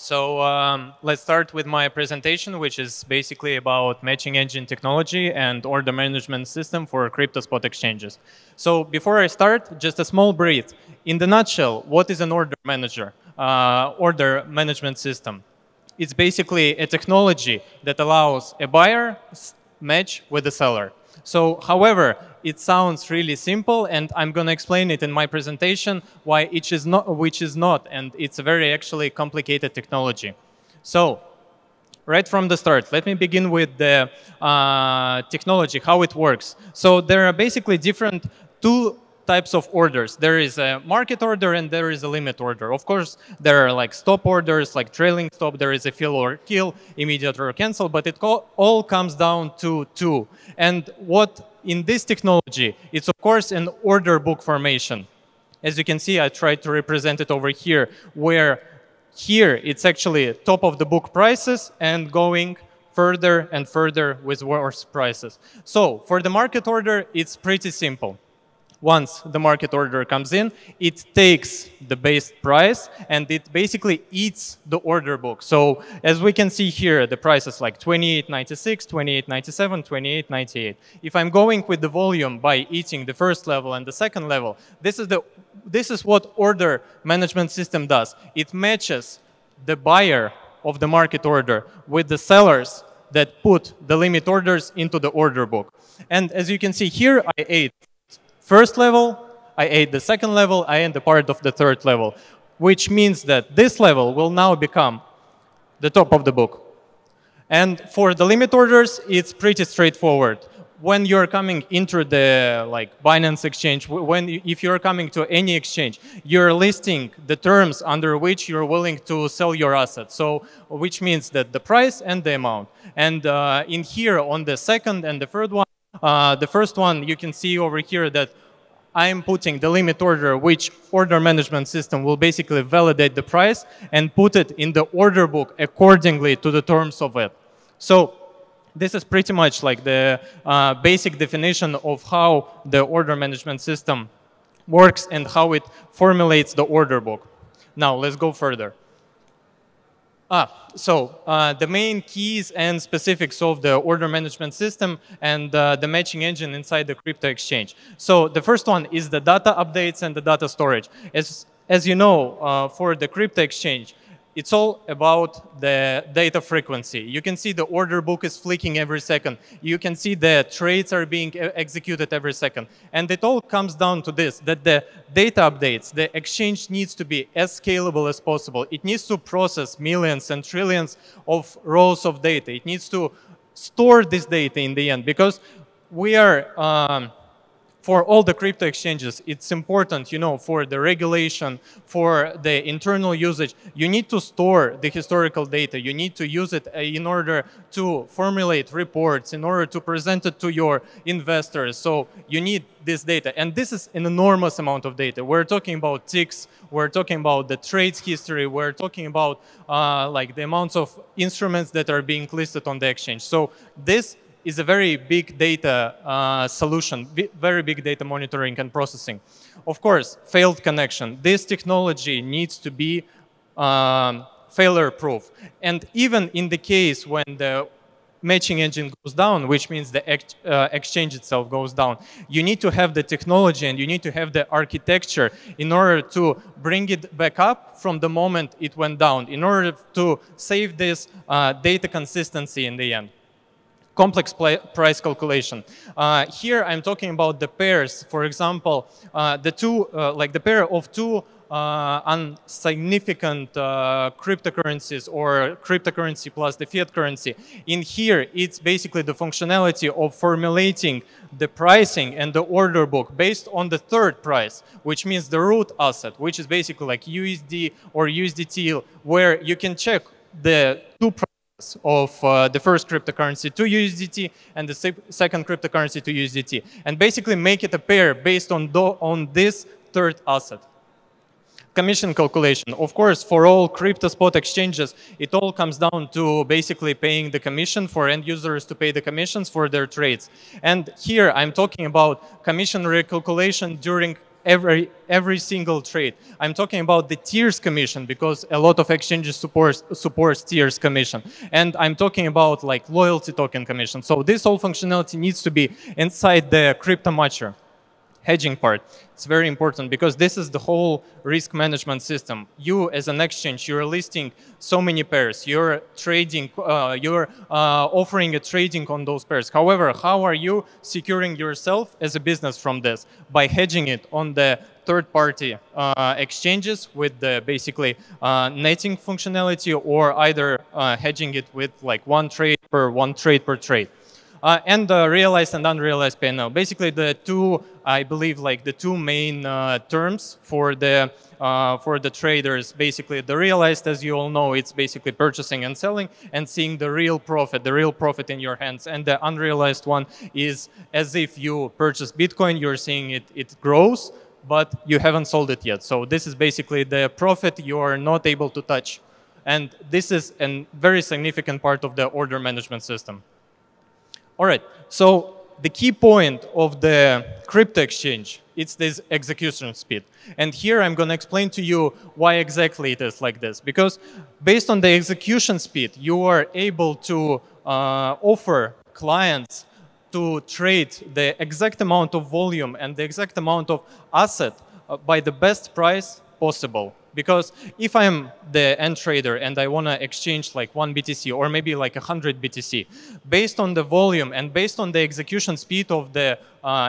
Let's start with my presentation, which is basically about matching engine technology and order management system for crypto spot exchanges. So before I start, just a small brief. In the nutshell, what is an order manager, order management system? It's basically a technology that allows a buyer match with a seller. So, however, it sounds really simple, and I'm going to explain it in my presentation why which is not, and it's a very actually complicated technology. So, right from the start, let me begin with the technology, how it works. So, there are basically two types of orders. There is a market order and there is a limit order. Of course, there are like stop orders, like trailing stop, there is a fill or kill, immediate or cancel, but it all comes down to two. And what in this technology, it's of course an order book formation. As you can see, I tried to represent it over here, where here it's actually top of the book prices and going further and further with worse prices. So for the market order, it's pretty simple. Once the market order comes in, it takes the base price and it basically eats the order book. So as we can see here, the price is like 28.96, 28.97, 28.98. If I'm going with the volume by eating the first level and the second level, this is what order management system does. It matches the buyer of the market order with the sellers that put the limit orders into the order book. And as you can see here, I ate first level, I ate the second level, I ate the part of the third level, which means that this level will now become the top of the book. And for the limit orders, it's pretty straightforward. When you're coming into the Binance exchange, if you're coming to any exchange, you're listing the terms under which you're willing to sell your assets. So, which means that the price and the amount. And in here on the second and the third one, the first one, you can see over here that I am putting the limit order, which order management system will basically validate the price and put it in the order book accordingly to the terms of it. So this is pretty much like the basic definition of how the order management system works and how it formulates the order book. Now let's go further. The main keys and specifics of the order management system and the matching engine inside the crypto exchange. So the first one is the data updates and the data storage. As you know, for the crypto exchange, it's all about the data frequency. You can see the order book is flicking every second. You can see the trades are being executed every second. And it all comes down to this, that the data updates, the exchange needs to be as scalable as possible. It needs to process millions and trillions of rows of data. It needs to store this data in the end, because we are for all the crypto exchanges, it's important, for the regulation, for the internal usage, you need to store the historical data. You need to use it in order to formulate reports, in order to present it to your investors. So you need this data. And this is an enormous amount of data. We're talking about ticks, we're talking about the trades history, we're talking about the amounts of instruments that are being listed on the exchange. So this is a very big data solution, very big data monitoring and processing. Of course, failed connection. This technology needs to be failure-proof. And even in the case when the matching engine goes down, which means the exchange itself goes down, you need to have the technology and you need to have the architecture in order to bring it back up from the moment it went down, in order to save this data consistency in the end. Complex price calculation. Here I'm talking about the pairs. For example, the pair of two unsignificant cryptocurrencies or cryptocurrency plus the fiat currency. In here, it's basically the functionality of formulating the pricing and the order book based on the third price, which means the root asset, which is basically like USD or USDT, where you can check the two prices of the first cryptocurrency to USDT and the second cryptocurrency to USDT, and basically make it a pair based on this third asset. Commission calculation. Of course, for all crypto spot exchanges, it all comes down to basically paying the commission for end users to pay the commissions for their trades. And here I'm talking about commission recalculation during every single trade. I'm talking about the tiers commission because a lot of exchanges supports tiers commission. And I'm talking about like loyalty token commission. So this whole functionality needs to be inside the crypto matcher. Hedging part, it's very important because this is the whole risk management system. You as an exchange, you're listing so many pairs, you're trading, you're offering a trading on those pairs. However, how are you securing yourself as a business from this? By hedging it on the third-party exchanges with the basically netting functionality, or either hedging it with like one trade per trade. And realized and unrealized P&L. Basically, the two, I believe, like the two main terms for the traders. Basically, the realized, as you all know, it's basically purchasing and selling and seeing the real profit in your hands. And the unrealized one is as if you purchase Bitcoin, you're seeing it grows, but you haven't sold it yet. So this is basically the profit you are not able to touch. And this is a very significant part of the order management system. All right, so the key point of the crypto exchange, it's this execution speed. And here I'm going to explain to you why exactly it is like this. Because based on the execution speed, you are able to offer clients to trade the exact amount of volume and the exact amount of asset by the best price possible. Because if I'm the end trader and I want to exchange like 1 BTC or maybe like 100 BTC, based on the volume and based on the execution speed of the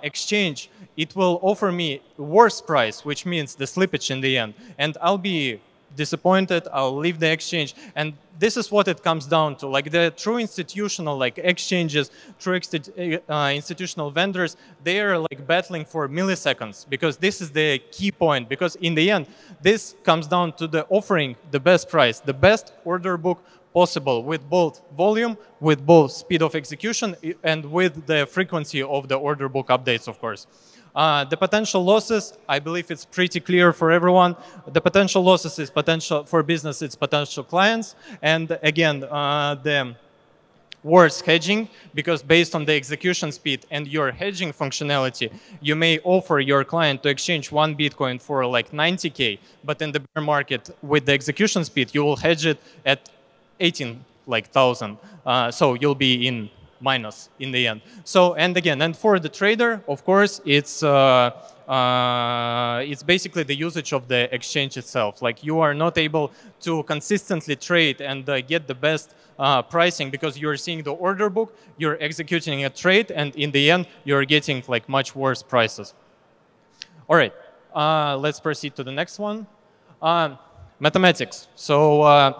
exchange, it will offer me worse price, which means the slippage in the end. And I'll be disappointed, I'll leave the exchange. And this is what it comes down to. Like the true institutional like exchanges, true institutional vendors, they are like battling for milliseconds, because this is the key point. Because in the end, this comes down to the offering the best price, the best order book possible, with both volume, with both speed of execution, and with the frequency of the order book updates, of course. The potential losses, I believe it's pretty clear for everyone. The potential losses is potential for business, it's potential clients. And again, the worse hedging, because based on the execution speed and your hedging functionality, you may offer your client to exchange 1 Bitcoin for like 90K, but in the bear market with the execution speed, you will hedge it at 18,000. So you'll be in minus in the end. So, and again, and for the trader, of course, it's basically the usage of the exchange itself. Like you are not able to consistently trade and get the best pricing, because you're seeing the order book, you're executing a trade, and in the end, you're getting like much worse prices. All right, let's proceed to the next one. Mathematics. So,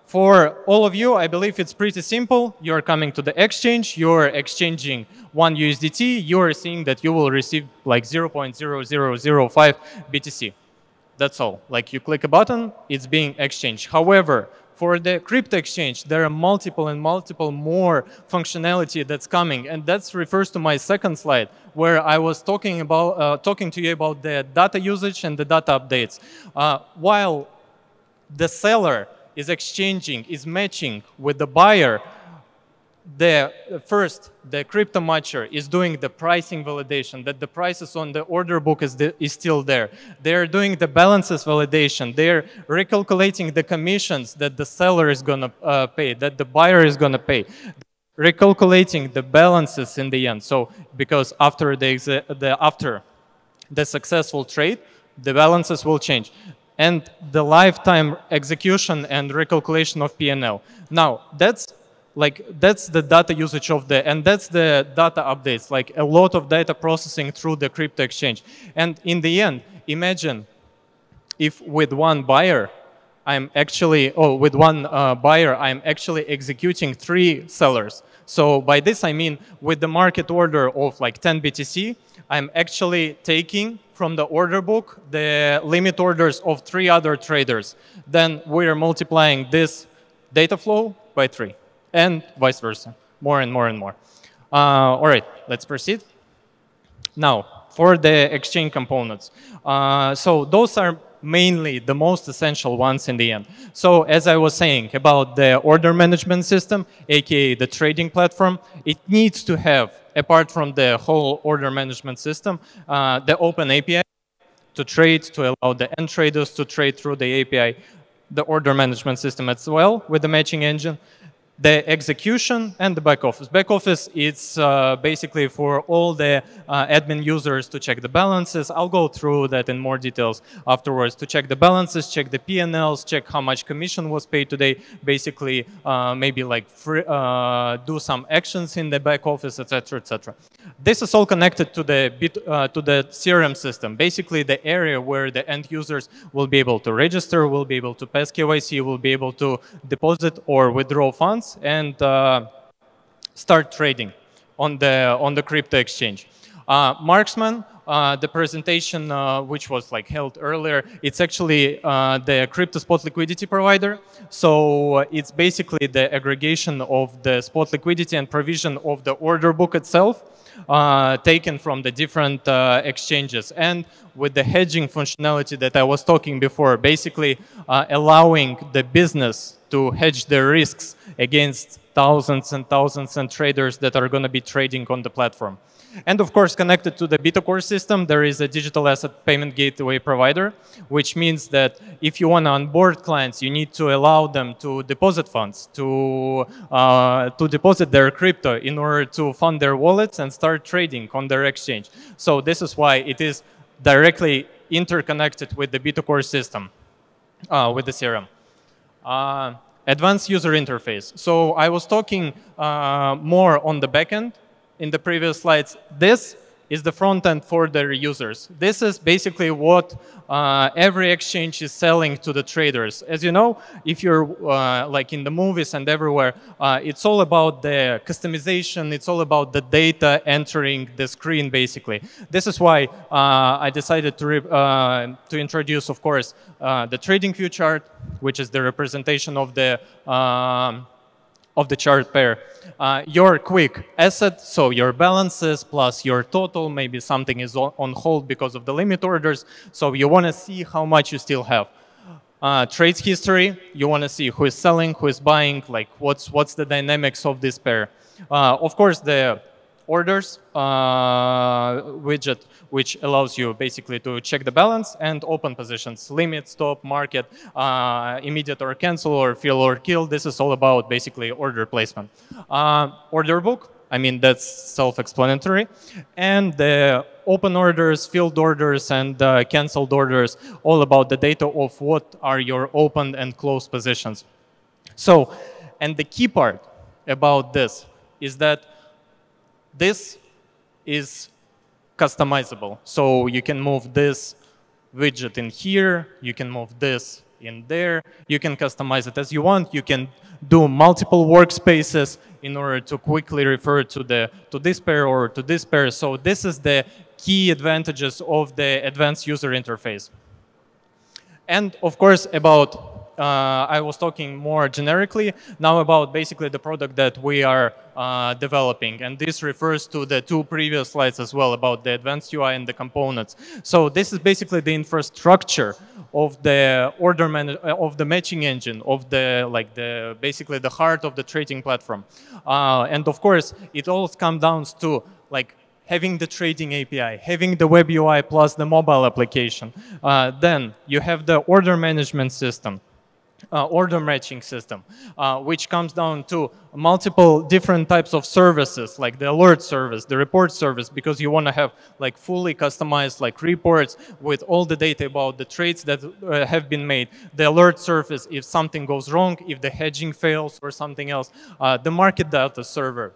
for all of you, I believe it's pretty simple. You're coming to the exchange, you're exchanging 1 USDT, you're seeing that you will receive like 0.0005 BTC. That's all. Like you click a button, it's being exchanged. However, for the crypto exchange, there are multiple more functionality that's coming, and that refers to my second slide, where I was talking to you about the data usage and the data updates. While the seller is exchanging, is matching with the buyer, the crypto matcher is doing the pricing validation, that the prices on the order book is still there. They're doing the balances validation. They're recalculating the commissions that the seller is going to pay, that the buyer is going to pay. Recalculating the balances in the end. So, because after the successful trade, the balances will change. And the lifetime execution and recalculation of P&L. Now, that's the data usage of and that's the data updates, like a lot of data processing through the crypto exchange. And in the end, imagine if with one buyer, I'm actually executing 3 sellers. So by this, I mean, with the market order of like 10 BTC, I'm actually taking from the order book the limit orders of 3 other traders. Then we're multiplying this data flow by 3, and vice versa, more and more and more. All right, let's proceed. Now, for the exchange components. So those are mainly the most essential ones in the end. So as I was saying about the order management system, aka the trading platform, it needs to have, apart from the whole order management system, the open API, to trade, to allow the end traders to trade through the API, the order management system as well with the matching engine, the execution, and the back office. Back office, it's basically for all the admin users to check the balances. I'll go through that in more details afterwards, to check the balances, check the P&Ls, check how much commission was paid today, basically maybe like do some actions in the back office, etc., etc. This is all connected to the CRM system, basically the area where the end users will be able to register, will be able to pass KYC, will be able to deposit or withdraw funds, and start trading on the crypto exchange. MarksMan, the presentation which was like held earlier, it's actually the crypto spot liquidity provider. So it's basically the aggregation of the spot liquidity and provision of the order book itself, taken from the different exchanges, and with the hedging functionality that I was talking before, basically allowing the business to hedge their risks against thousands and thousands of traders that are going to be trading on the platform. And of course, connected to the B2Core system, there is a digital asset payment gateway provider, which means that if you want to onboard clients, you need to allow them to deposit funds, to deposit their crypto in order to fund their wallets and start trading on their exchange. So this is why it is directly interconnected with the B2Core system, with the CRM. Advanced user interface. So I was talking more on the backend in the previous slides. This is the front end for their users. This is basically what every exchange is selling to the traders. As you know, if you're like in the movies and everywhere, it's all about the customization. It's all about the data entering the screen, basically. This is why I decided to introduce, of course, the trading view chart, which is the representation of the chart pair. Your quick asset, so your balances plus your total, maybe something is on hold because of the limit orders, so you want to see how much you still have. Trades history, you want to see who is selling, who is buying, like what's the dynamics of this pair. Of course, the orders widget, which allows you basically to check the balance and open positions, limit, stop, market, immediate or cancel, or fill or kill. This is all about basically order placement. Order book, I mean, that's self-explanatory. And the open orders, filled orders, and canceled orders, all about the data of what are your open and closed positions. So, and the key part about this is that this is customizable. So you can move this widget in here, you can move this in there, you can customize it as you want, you can do multiple workspaces in order to quickly refer to this pair or to this pair. So this is the key advantages of the advanced user interface. And of course, about I was talking more generically now about basically the product that we are developing. And this refers to the two previous slides as well about the advanced UI and the components. So this is basically the infrastructure of the of the matching engine, of the basically the heart of the trading platform. And of course, it all comes down to having the trading API, having the web UI plus the mobile application. Then you have the order management system. Order matching system, which comes down to multiple different types of services, like the alert service, the report service, because you want to have fully customized reports with all the data about the trades that have been made. The alert service if something goes wrong, if the hedging fails or something else. The market data server,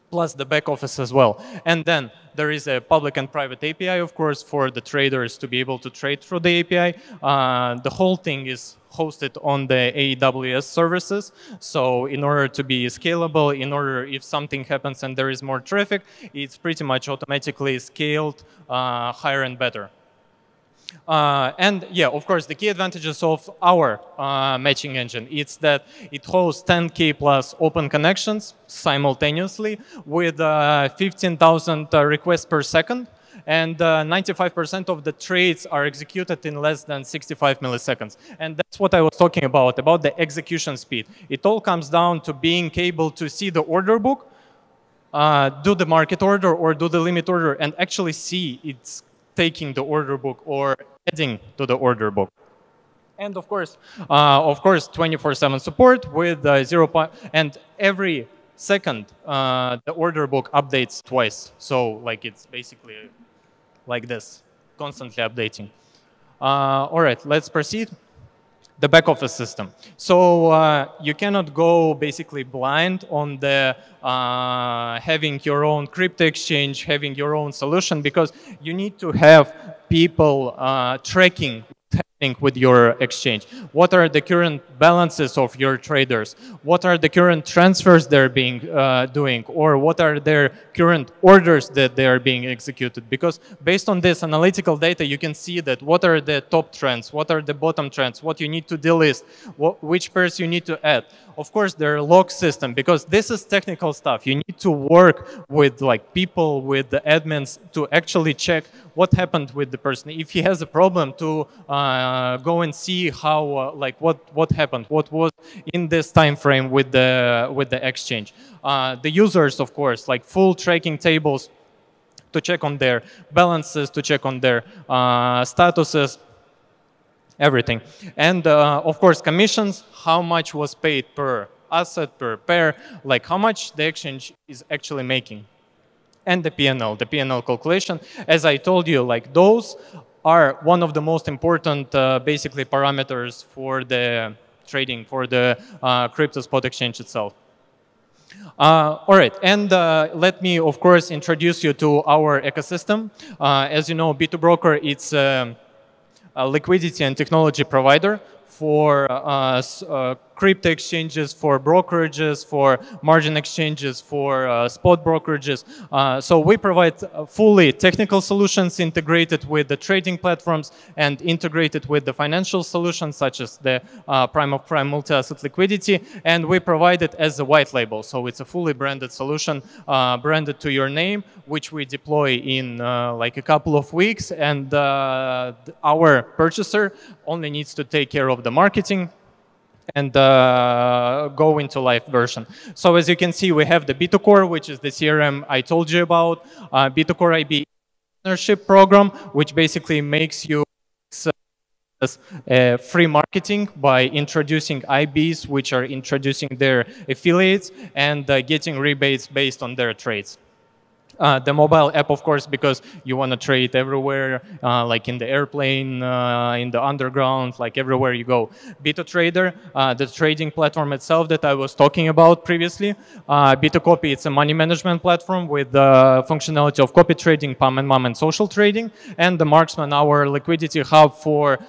plus the back office as well. And then there is a public and private API, of course, for the traders to be able to trade through the API. The whole thing is hosted on the AWS services. So in order to be scalable, in order if something happens and there is more traffic, it's pretty much automatically scaled higher and better. And yeah, of course, the key advantages of our matching engine, it's that it hosts 10K plus open connections simultaneously with 15,000 requests per second. And 95% of the trades are executed in less than 65 milliseconds. And that's what I was talking about the execution speed. It all comes down to being able to see the order book, do the market order or do the limit order, and actually see it's taking the order book or adding to the order book. And of course, 24/7 support with and every second, the order book updates twice. So like it's basically like this, constantly updating. All right, let's proceed. The back office system. So you cannot go basically blind on the having your own crypto exchange, having your own solution, because you need to have people tracking with your exchange. What are the current balances of your traders? What are the current transfers they're being doing? Or what are their current orders that they are being executed? Because based on this analytical data, you can see that what are the top trends, what are the bottom trends, what you need to delist, which pairs you need to add. Of course, there are log system, because this is technical stuff. You need to work with like people, with the admins to actually check what happened with the person. If he has a problem, to go and see how like what happened, what was in this time frame with the exchange. The users, of course, like full tracking tables to check on their balances, to check on their statuses, everything. And of course, commissions, how much was paid per asset, per pair, like how much the exchange is actually making. And the P&L calculation. As I told you, like those are one of the most important basically parameters for the trading, for the crypto spot exchange itself. All right, and let me, of course, introduce you to our ecosystem. As you know, B2Broker, it's a liquidity and technology provider for crypto exchanges, for brokerages, for margin exchanges, for spot brokerages. So we provide fully technical solutions integrated with the trading platforms and integrated with the financial solutions such as the prime of prime multi-asset liquidity. And we provide it as a white label. So it's a fully branded solution, branded to your name, which we deploy in like a couple of weeks. And our purchaser only needs to take care of the marketing and go into live version. So as you can see, we have the B2 Core, which is the CRM I told you about, B2 Core IB partnership program, which basically makes you free marketing by introducing IBs, which are introducing their affiliates and getting rebates based on their trades. The mobile app, of course, because you want to trade everywhere, like in the airplane, in the underground, like everywhere you go. B2Trader, the trading platform itself that I was talking about previously. B2Copy, it's a money management platform with the functionality of copy trading, PAM and MAM, and social trading. And the MarksMan, our liquidity hub for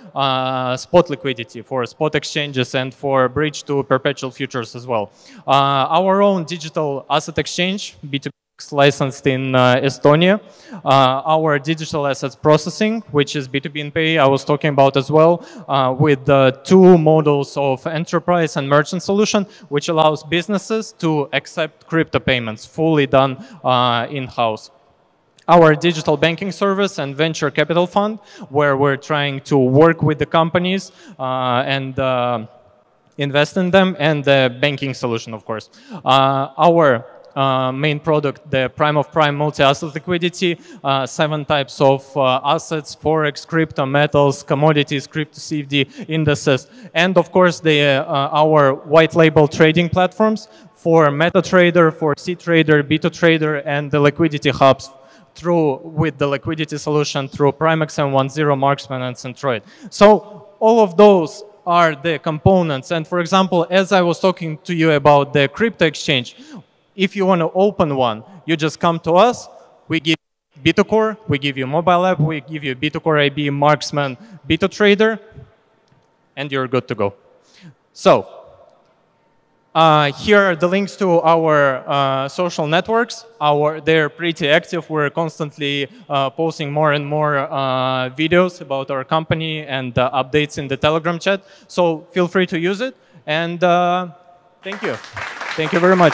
spot liquidity, for spot exchanges, and for bridge to perpetual futures as well. Our own digital asset exchange, B2B, licensed in Estonia. Our digital assets processing, which is B2binpay, I was talking about as well, with two models of enterprise and merchant solution, which allows businesses to accept crypto payments, fully done in-house. Our digital banking service and venture capital fund, where we're trying to work with the companies and invest in them, and the banking solution, of course. Our main product, the prime of prime multi-asset liquidity, 7 types of assets, forex, crypto, metals, commodities, crypto CFD indices, and of course our white label trading platforms for MetaTrader, for CTrader, B2Trader, and the liquidity hubs with the liquidity solution through PrimeXM 1.0, MarksMan, and Centroid. So all of those are the components. And for example, as I was talking to you about the crypto exchange, if you want to open one, you just come to us. We give you B2 Core, we give you mobile app, we give you B2 Core IB, MarksMan, B2Trader, and you're good to go. So here are the links to our social networks. They're pretty active. We're constantly posting more and more videos about our company and updates in the Telegram chat. So feel free to use it. And thank you. Thank you very much.